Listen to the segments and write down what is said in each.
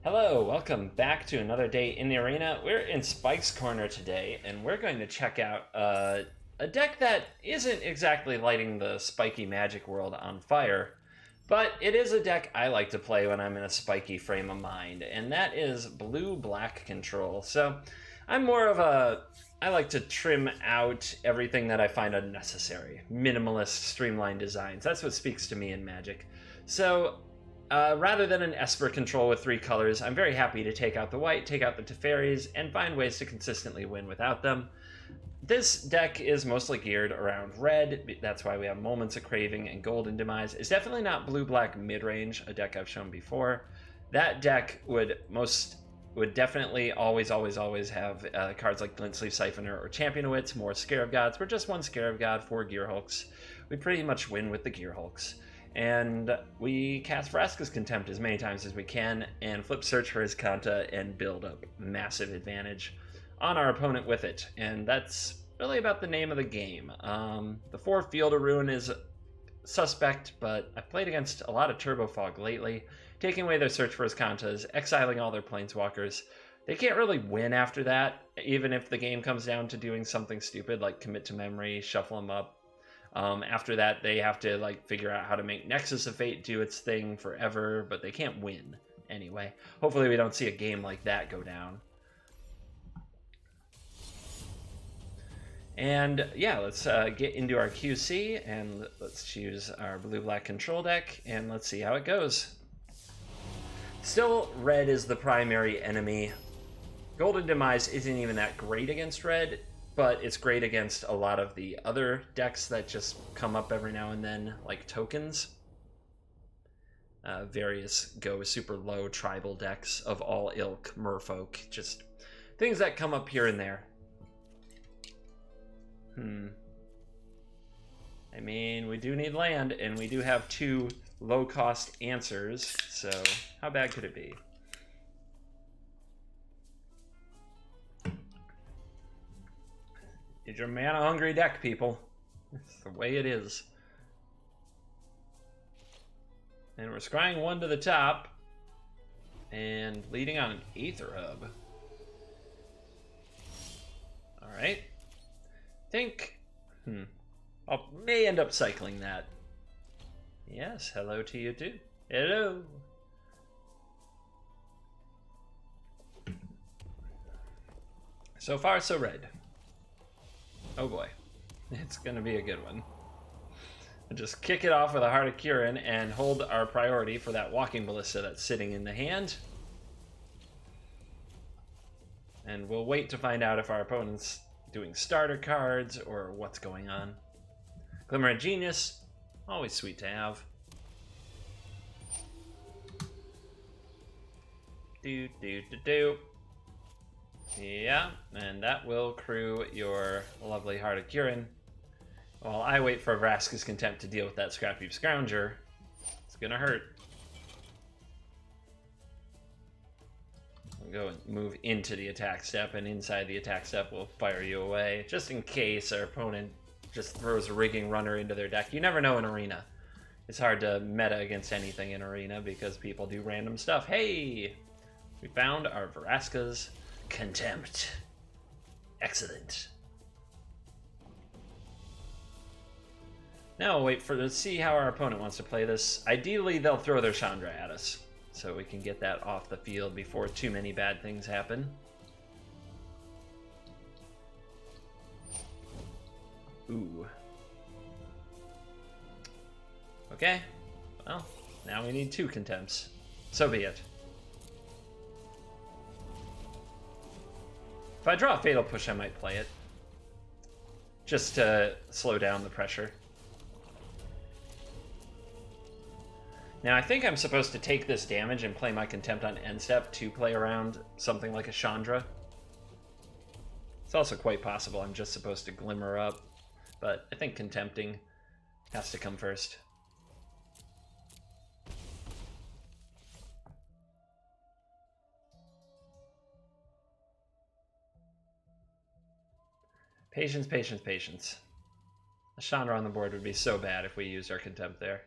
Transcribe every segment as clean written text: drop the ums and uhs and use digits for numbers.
Hello, welcome back to another day in the arena. We're in Spike's Corner today, and we're going to check out a deck that isn't exactly lighting the spiky magic world on fire, but it is a deck I like to play when I'm in a spiky frame of mind, and that is blue-black control. So I'm more of I like to trim out everything that I find unnecessary. Minimalist, streamlined designs. That's what speaks to me in Magic. So rather than an Esper control with 3 colors, I'm very happy to take out the white, take out the Teferis, and find ways to consistently win without them. This deck is mostly geared around red. That's why we have Moments of Craving and Golden Demise. It's definitely not blue-black mid-range, a deck I've shown before. That deck would definitely always have cards like Glintsleeve Siphoner or Champion of Wits, more Scarab Gods. We're just one Scarab God, 4 Gearhulks. We pretty much win with the Gearhulks. And we cast Vraska's Contempt as many times as we can and flip search for Azcanta and build up massive advantage on our opponent with it. And that's really about the name of the game. The 4 Field of Ruin is suspect, but I've played against a lot of Turbo Fog lately, taking away their search for Azcantas, exiling all their Planeswalkers. They can't really win after that, even if the game comes down to doing something stupid like commit to memory, shuffle them up. After that, they have to figure out how to make Nexus of Fate do its thing forever, but they can't win anyway. Hopefully we don't see a game like that go down. And yeah, let's get into our QC, and let's choose our blue-black control deck, and let's see how it goes. Still, red is the primary enemy. Golden Demise isn't even that great against red, but it's great against a lot of the other decks that just come up every now and then, like tokens. Various go super low tribal decks of all ilk, merfolk, just things that come up here and there. I mean, we do need land, and we do have 2 low-cost answers, so how bad could it be? It's your mana-hungry deck, people. It's the way it is. And we're scrying 1 to the top, and leading on an Aether Hub. Alright. Think... I may end up cycling that. Yes, hello to you too. Hello! So far, so red. Oh boy, it's gonna be a good one. Just kick it off with a Heart of Kirin and hold our priority for that Walking Ballista that's sitting in the hand. And we'll wait to find out if our opponent's doing starter cards or what's going on. Glimmer of Genius, always sweet to have. Yeah, and that will crew your lovely Heart of Kirin. While I wait for Vraska's Contempt to deal with that Scrap Heap Scrounger. It's gonna hurt. We'll go and move into the attack step, and inside the attack step we'll fire you away, just in case our opponent just throws a Rigging Runner into their deck. You never know in Arena. It's hard to meta against anything in Arena because people do random stuff. Hey! We found our Vraska's Contempt. Excellent. Now we'll wait to see how our opponent wants to play this. Ideally, they'll throw their Chandra at us, so we can get that off the field before too many bad things happen. Ooh. Okay. Well, now we need 2 Contempts. So be it. If I draw a Fatal Push, I might play it. Just to slow down the pressure. Now, I think I'm supposed to take this damage and play my Contempt on end step to play around something like a Chandra. It's also quite possible I'm just supposed to Glimmer up, but I think Contempting has to come first. Patience, patience, patience. A Chandra on the board would be so bad if we used our Contempt there.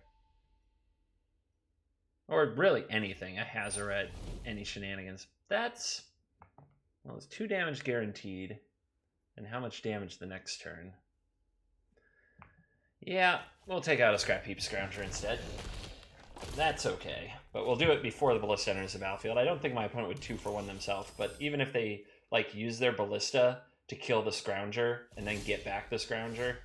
Or really anything, a Hazoret, any shenanigans. That's, well, it's 2 damage guaranteed. And how much damage the next turn? Yeah, we'll take out a Scrap Heap Scrounger instead. That's okay, but we'll do it before the Ballista enters the battlefield. I don't think my opponent would 2-for-1 themselves, but even if they like use their Ballista to kill the Scrounger and then get back the Scrounger,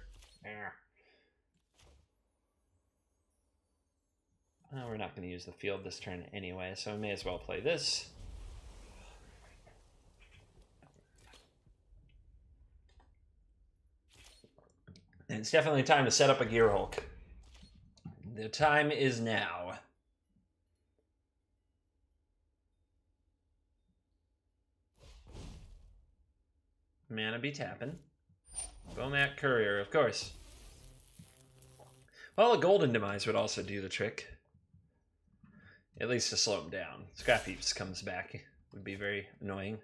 well, we're not going to use the field this turn anyway, so we may as well play this. And it's definitely time to set up a Gearhulk. The time is now. Mana be tapping. Bomat Courier, of course. Well, a Golden Demise would also do the trick. At least to slow him down. Scrap Heaps comes back. Would be very annoying.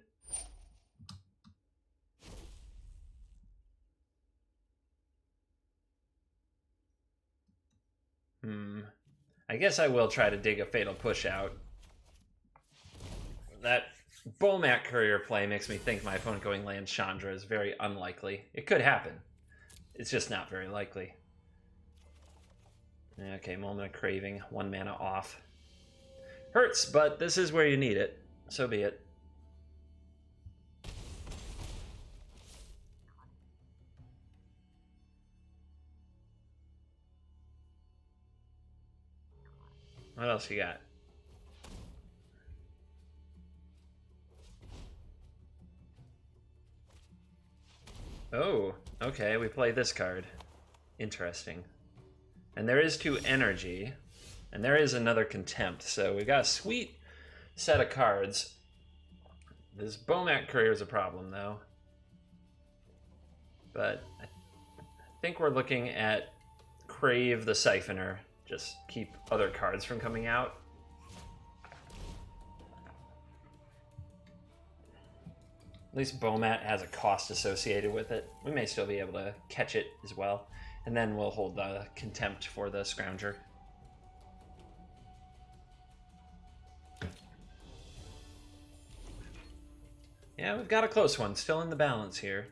I guess I will try to dig a Fatal Push out. That Bomat Courier play makes me think my opponent going land Chandra is very unlikely. It could happen. It's just not very likely. Okay, Moment of Craving, 1 mana off. Hurts, but this is where you need it. So be it. What else you got? Oh, okay, we play this card. Interesting. And there is 2 energy, and there is another Contempt, so we got a sweet set of cards. This Bomat Courier is a problem, though. But I think we're looking at Crave the Siphoner. Just keep other cards from coming out. At least Bomat has a cost associated with it. We may still be able to catch it as well. And then we'll hold the Contempt for the Scrounger. Yeah, we've got a close one. Still in the balance here.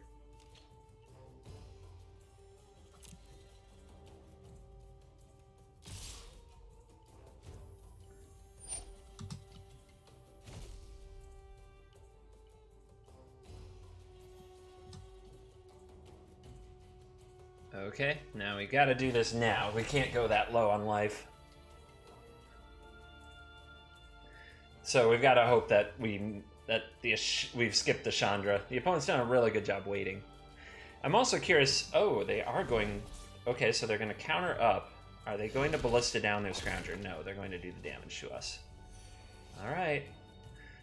Okay, now we gotta do this now. We can't go that low on life. So we've got to hope that we've skipped the Chandra. The opponent's done a really good job waiting. I'm also curious. Oh, they are going. Okay, so they're going to counter up. Are they going to Ballista down their Scrounger? No, they're going to do the damage to us. All right.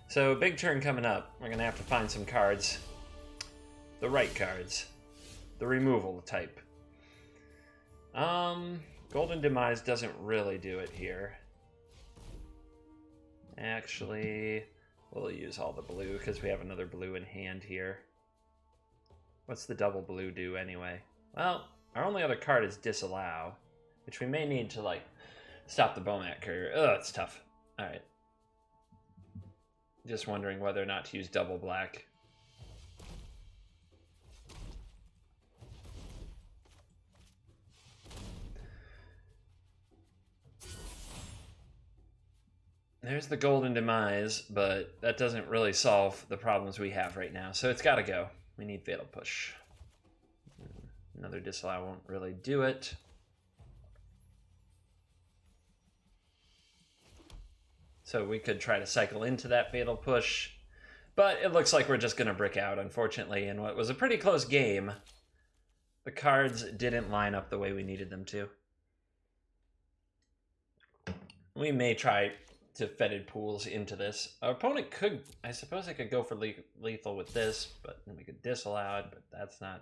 So big turn coming up. We're going to have to find some cards. The right cards. The removal type. Golden Demise doesn't really do it here. Actually, we'll use all the blue because we have another blue in hand here. What's the double blue do anyway? Well, our only other card is Disallow, which we may need to, like, stop the Bomat Courier. Ugh, it's tough. Alright. Just wondering whether or not to use double black. There's the Golden Demise, but that doesn't really solve the problems we have right now, so it's got to go. We need Fatal Push. Another Disallow won't really do it. So we could try to cycle into that Fatal Push, but it looks like we're just going to brick out, unfortunately, in what was a pretty close game. The cards didn't line up the way we needed them to. We may try to Fetid Pools into this. Our opponent could, I suppose I could go for lethal with this, but then we could disallow it, but that's not...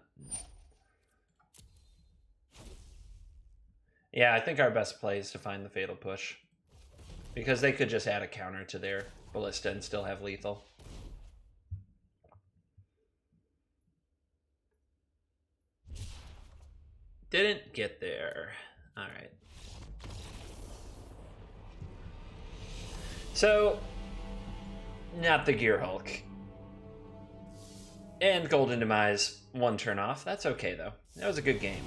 Yeah, I think our best play is to find the Fatal Push. Because they could just add a counter to their Ballista and still have lethal. Didn't get there. Alright. So, not the Gearhulk. And Golden Demise, 1 turn off. That's okay, though. That was a good game.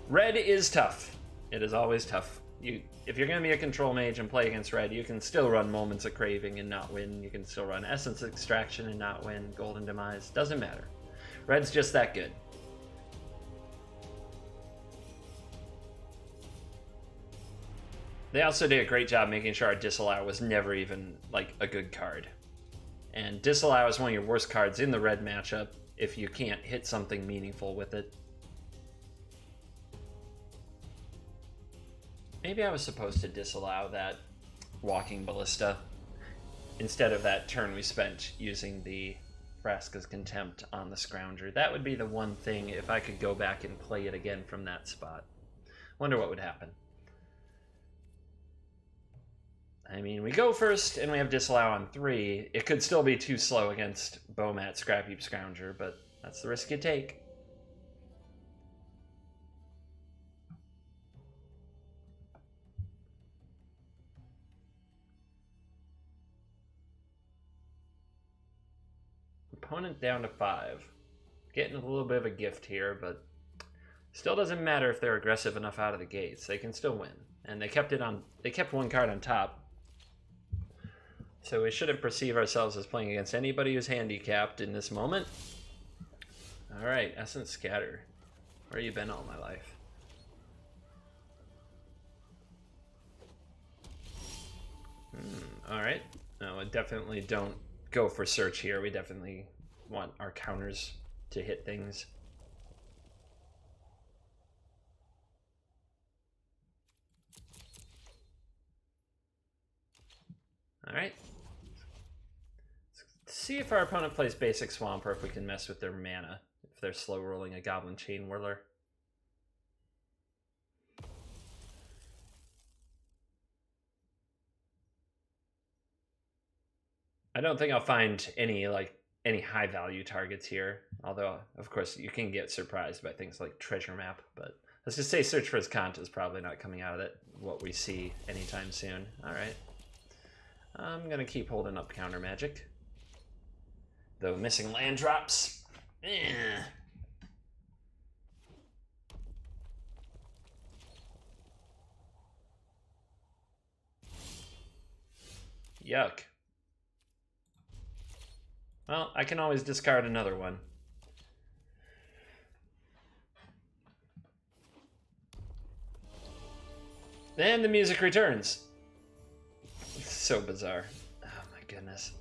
Red is tough. It is always tough. If you're going to be a control mage and play against red, you can still run Moments of Craving and not win. You can still run Essence Extraction and not win. Golden Demise. Doesn't matter. Red's just that good. They also did a great job making sure our Disallow was never even, like, a good card. And Disallow is one of your worst cards in the red matchup if you can't hit something meaningful with it. Maybe I was supposed to disallow that Walking Ballista instead of that turn we spent using the Vraska's Contempt on the Scrounger. That would be the one thing if I could go back and play it again from that spot. Wonder what would happen. I mean, we go first, and we have Disallow on 3. It could still be too slow against Bomat, Scrapheap, Scrounger, but that's the risk you take. Opponent down to 5. Getting a little bit of a gift here, but still doesn't matter if they're aggressive enough out of the gates. They can still win. And they kept 1 card on top. So we shouldn't perceive ourselves as playing against anybody who's handicapped in this moment. Alright, Essence Scatter. Where you been all my life? Alright. No, I definitely don't go for search here. We definitely want our counters to hit things. Alright. See if our opponent plays basic Swamp or if we can mess with their mana. If they're slow rolling a Goblin Chain Whirler. I don't think I'll find any high value targets here. Although, of course, you can get surprised by things like Treasure Map. But let's just say Search for Azcanta is probably not coming out of it, what we see anytime soon. Alright. I'm going to keep holding up Counter Magic. Though missing land drops. Yuck. Well, I can always discard another one. Then the music returns. It's so bizarre. Oh my goodness.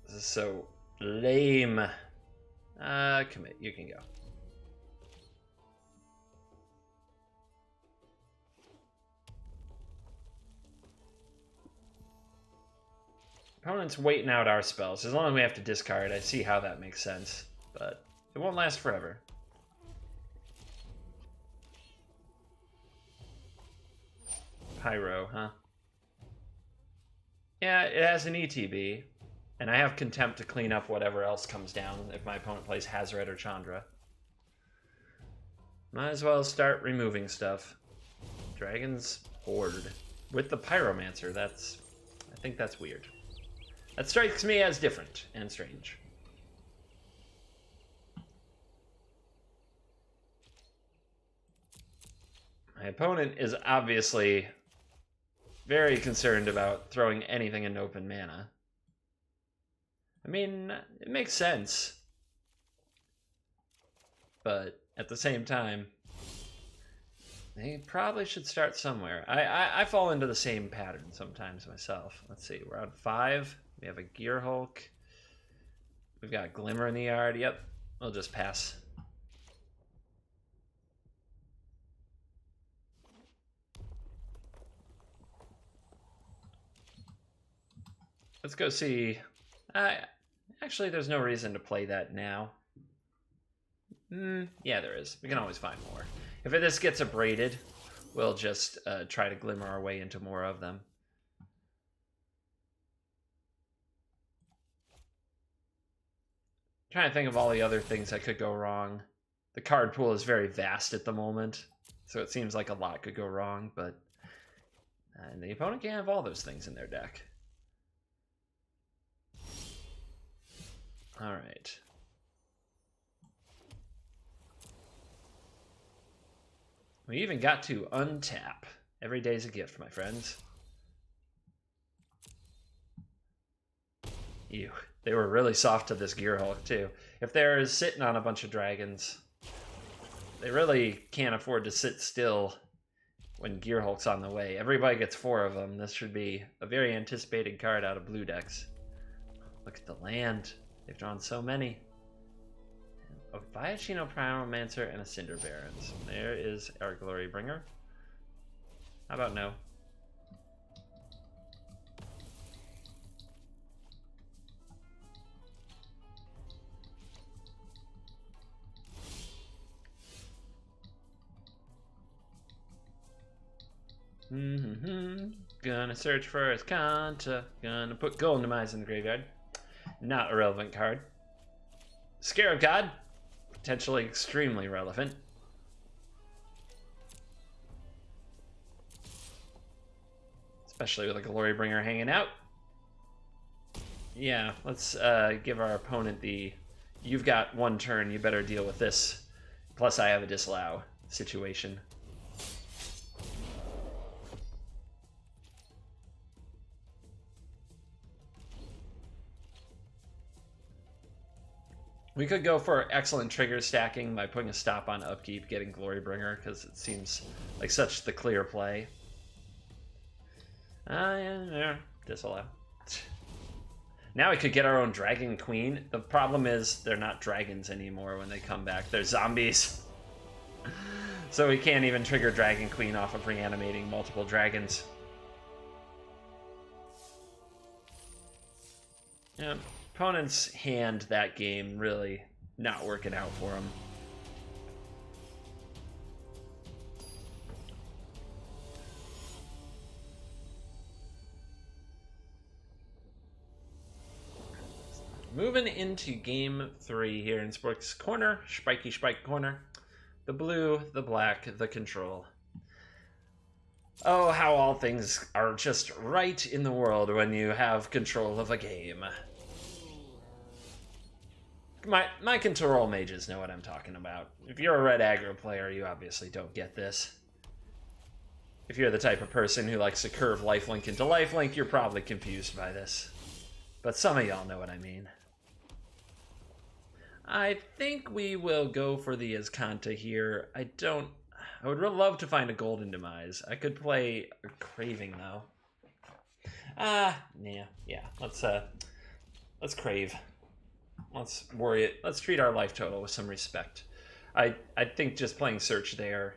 This is so lame. Commit. You can go. Opponent's waiting out our spells. As long as we have to discard, I see how that makes sense. But it won't last forever. Pyro, huh? Yeah, it has an ETB. And I have Contempt to clean up whatever else comes down if my opponent plays Hazoret or Chandra. Might as well start removing stuff. Dragon's Horde. With the Pyromancer, I think that's weird. That strikes me as different and strange. My opponent is obviously very concerned about throwing anything into open mana. I mean, it makes sense. But at the same time, they probably should start somewhere. I fall into the same pattern sometimes myself. Let's see, we're on 5. We have a Gearhulk. We've got Glimmer in the yard. Yep, we'll just pass. Let's go see. Actually, there's no reason to play that now. Yeah, there is. We can always find more. If this gets abraded, we'll just try to glimmer our way into more of them. Trying to think of all the other things that could go wrong. The card pool is very vast at the moment, so it seems like a lot could go wrong, but And the opponent can have all those things in their deck. All right. We even got to untap. Every day's a gift, my friends. Ew. They were really soft to this Gearhulk, too. If they're sitting on a bunch of dragons, they really can't afford to sit still when Gearhulk's on the way. Everybody gets 4 of them. This should be a very anticipated card out of blue decks. Look at the land. They've drawn so many. A Viacino Pyromancer and a Cinder Barons. There is our Glory Bringer. How about no? Gonna search for Azcanta. Gonna put Golden Demise in the graveyard. Not a relevant card. Scarab God. Potentially extremely relevant. Especially with a Glory Bringer hanging out. Yeah, let's give our opponent the "you've got 1 turn, you better deal with this. Plus I have a Disallow" situation. We could go for excellent trigger stacking by putting a stop on upkeep, getting Glory Bringer, because it seems like such the clear play. Yeah, Disallow. Now we could get our own Dragon Queen. The problem is they're not dragons anymore when they come back. They're zombies. So we can't even trigger Dragon Queen off of reanimating multiple dragons. Yeah. Opponent's hand that game really not working out for him. Moving into game 3 here in Sports Corner, Spiky Spike Corner. The blue, the black, the control. Oh, how all things are just right in the world when you have control of a game. My control mages know what I'm talking about. If you're a red aggro player, you obviously don't get this. If you're the type of person who likes to curve lifelink into lifelink, you're probably confused by this. But some of y'all know what I mean. I think we will go for the Azcanta here. I would really love to find a Golden Demise. I could play a Craving though. Yeah. Let's crave. Let's worry it. Let's treat our life total with some respect. I think just playing Search there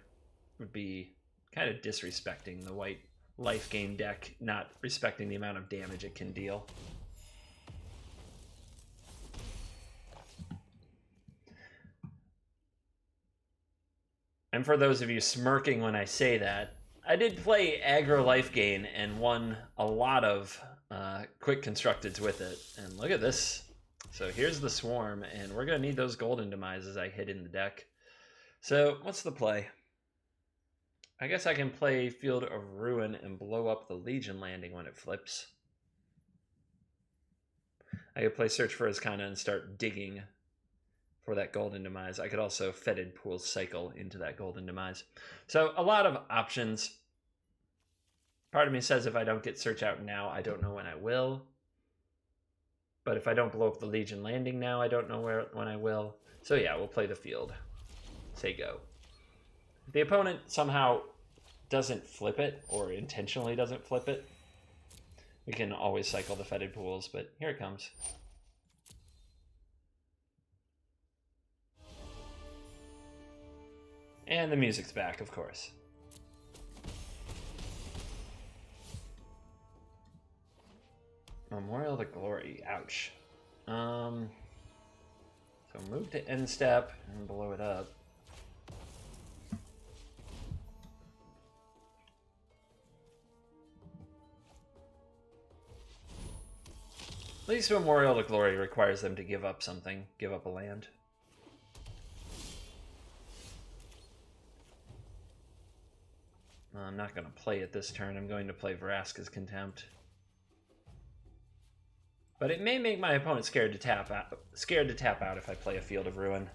would be kind of disrespecting the white life gain deck, not respecting the amount of damage it can deal. And for those of you smirking when I say that, I did play aggro life gain and won a lot of quick constructeds with it. And look at this. So here's the Swarm, and we're going to need those Golden Demises I hid in the deck. So what's the play? I guess I can play Field of Ruin and blow up the Legion landing when it flips. I could play Search for Azcanta and start digging for that Golden Demise. I could also Fetid Pools cycle into that Golden Demise. So a lot of options. Part of me says if I don't get Search out now, I don't know when I will. But if I don't blow up the Legion landing now, I don't know when I will. So yeah, we'll play the field. Say go. If the opponent somehow doesn't flip it, or intentionally doesn't flip it, we can always cycle the Fetid Pools, but here it comes. And the music's back, of course. Memorial to Glory. Ouch. So move to end step and blow it up. At least Memorial to Glory requires them to give up something, give up a land. I'm not going to play it this turn. I'm going to play Vraska's Contempt. But it may make my opponent scared to tap out if I play a Field of Ruin.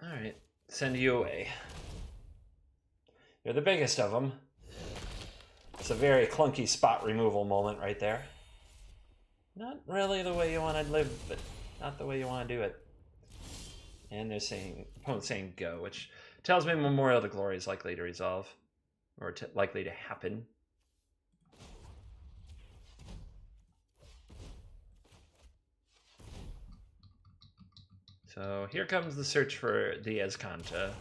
Alright, send you away. You're the biggest of them. It's a very clunky spot removal moment right there. Not really the way you want to live, but not the way you want to do it. And they're saying, opponent's saying go, which tells me Memorial to Glory is likely to resolve, or likely to happen. So here comes the search for the Azcanta.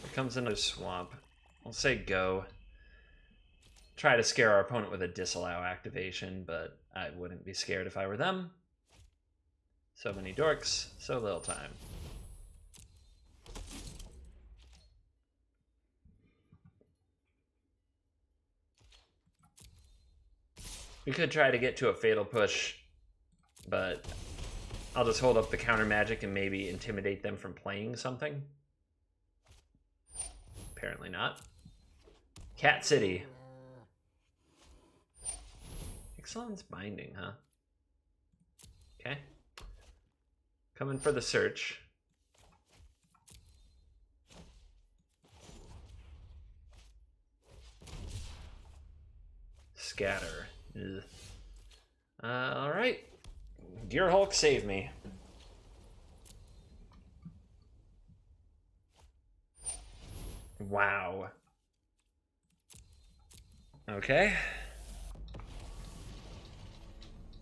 Here comes another swamp. I'll say go. Try to scare our opponent with a Disallow activation, but I wouldn't be scared if I were them. So many dorks, so little time. We could try to get to a Fatal Push, but I'll just hold up the counter magic and maybe intimidate them from playing something. Apparently not. Cat City. Excellence Binding, huh? Okay. Coming for the search. Scatter. Alright. Gearhulk, save me. Wow. Okay.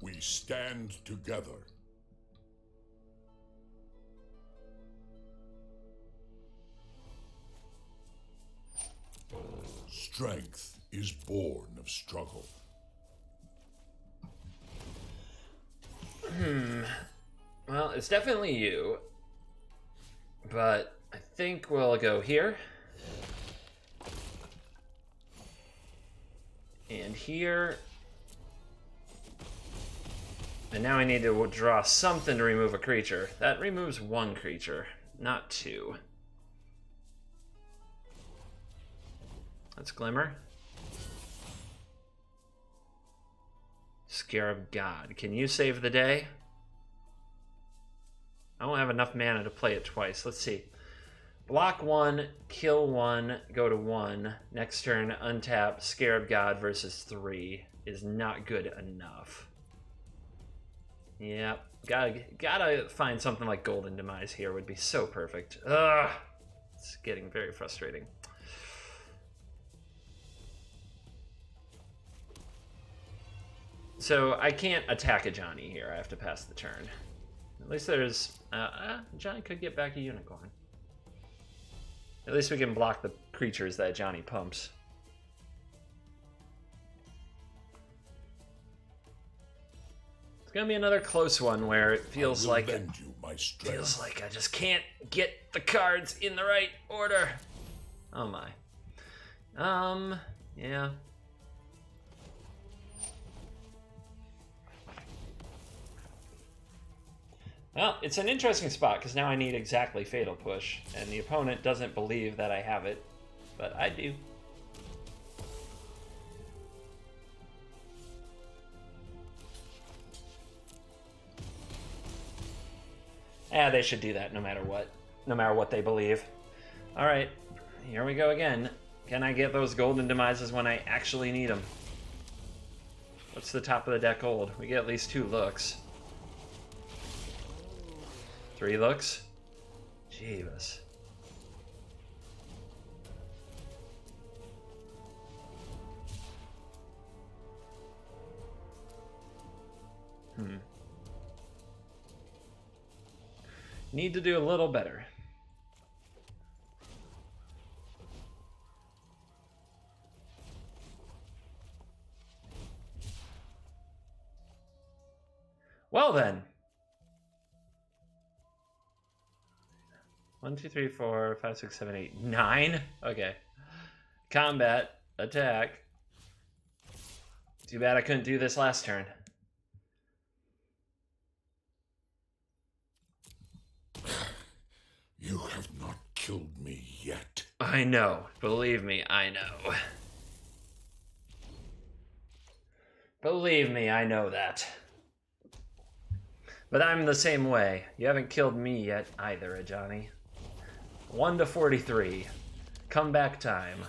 We stand together. Strength is born of struggle. Well, it's definitely you. But I think we'll go here. And here. And now I need to draw something to remove a creature. That removes one creature, not two. That's Glimmer. Scarab God. Can you save the day? I don't have enough mana to play it twice. Let's see. Block one, kill one, go to one. Next turn, untap, Scarab God versus 3 is not good enough. Yep, gotta find something like Golden Demise here would be so perfect. Ugh, it's getting very frustrating. So I can't attack a Johnny here. I have to pass the turn. At least there's... Johnny could get back a Unicorn. At least we can block the creatures that Johnny pumps. It's gonna be another close one where it feels like I just can't get the cards in the right order. Oh my. Yeah. Well, it's an interesting spot because now I need exactly Fatal Push, and the opponent doesn't believe that I have it, but I do. They should do that no matter what they believe. All right, here we go again. Can I get those Golden Demises when I actually need them? What's the top of the deck hold? We get at least 2 looks. 3 looks? Jeebus. Need to do a little better. Well then. 1, 2, 3, 4, 5, 6, 7, 8, 9. Okay. Combat. Attack. Too bad I couldn't do this last turn. killed me yet. I know. Believe me, I know. Believe me, I know that. But I'm the same way. You haven't killed me yet either, Ajani. 1 to 43. Comeback time.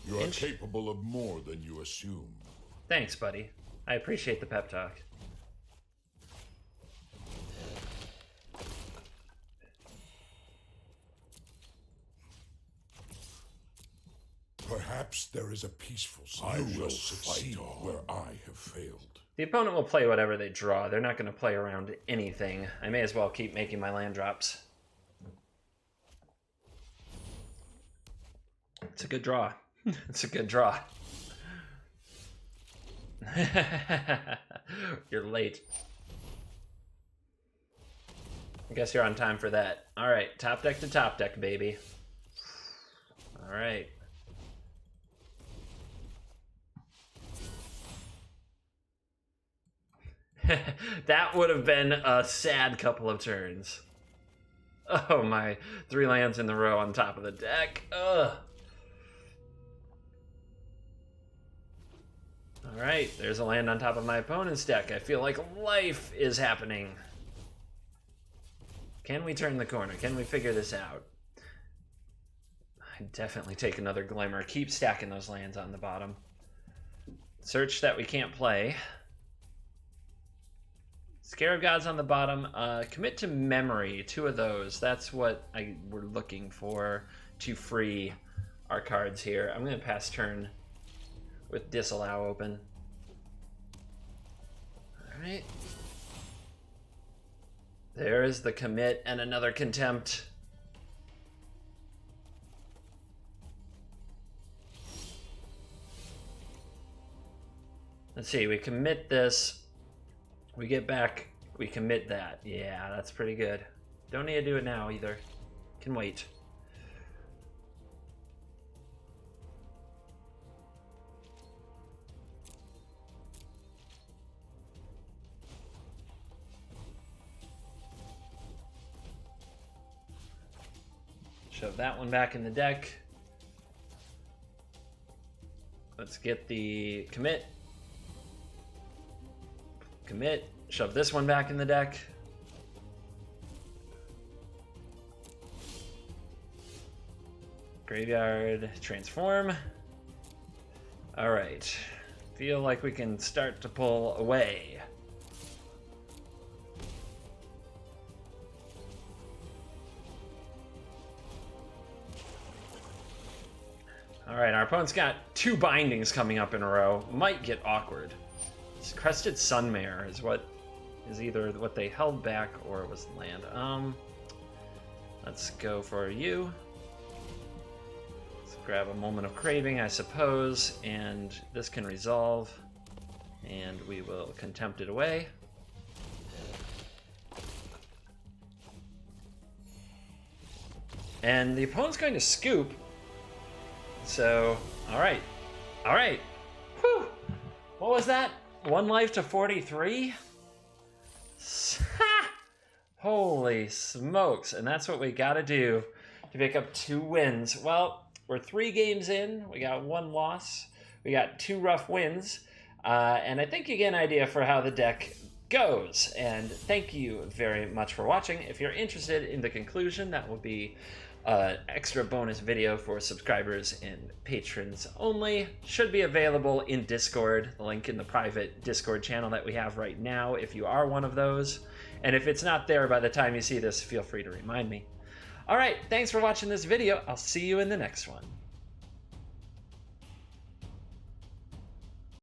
You are capable of more than you assume. Thanks, buddy. I appreciate the pep talk. Perhaps there is a peaceful side. You will succeed where I have failed. The opponent will play whatever they draw. They're not going to play around anything. I may as well keep making my land drops. It's a good draw. It's a good draw. You're late. I guess you're on time for that. All right, top deck to top deck, baby. All right. That would have been a sad couple of turns. Oh my, 3 lands in the row on top of the deck. Ugh. Alright, there's a land on top of my opponent's deck. I feel like life is happening. Can we turn the corner? Can we figure this out? I'd definitely take another Glimmer. Keep stacking those lands on the bottom. Search that we can't play. Scarab God's on the bottom. Commit to Memory, 2 of those. That's what we're looking for to free our cards here. I'm going to pass turn with Disallow open. Alright. There is the commit and another Contempt. Let's see, we commit this. We get back, we commit that. Yeah, that's pretty good. Don't need to do it now either. Can wait. Shove that one back in the deck. Let's get the commit. Commit. Shove this one back in the deck. Graveyard. Transform. Alright. Feel like we can start to pull away. Alright, our opponent's got 2 bindings coming up in a row. Might get awkward. This Crested Sunmare is either what they held back or it was land. Let's go for you. Let's grab a Moment of Craving, I suppose, and this can resolve. And we will Contempt it away. And the opponent's going to scoop. So, alright. Alright. Whew! What was that? 1 life to 43? Holy smokes. And that's what we gotta do to pick up 2 wins. Well, we're 3 games in. We got 1 loss. We got 2 rough wins. And I think you get an idea for how the deck goes. And thank you very much for watching. If you're interested in the conclusion, that will be extra bonus video for subscribers and patrons only. Should be available in Discord, the link in the private Discord channel that we have right now if you are one of those. And if it's not there by the time you see this, feel free to remind me. Alright, thanks for watching this video. I'll see you in the next one.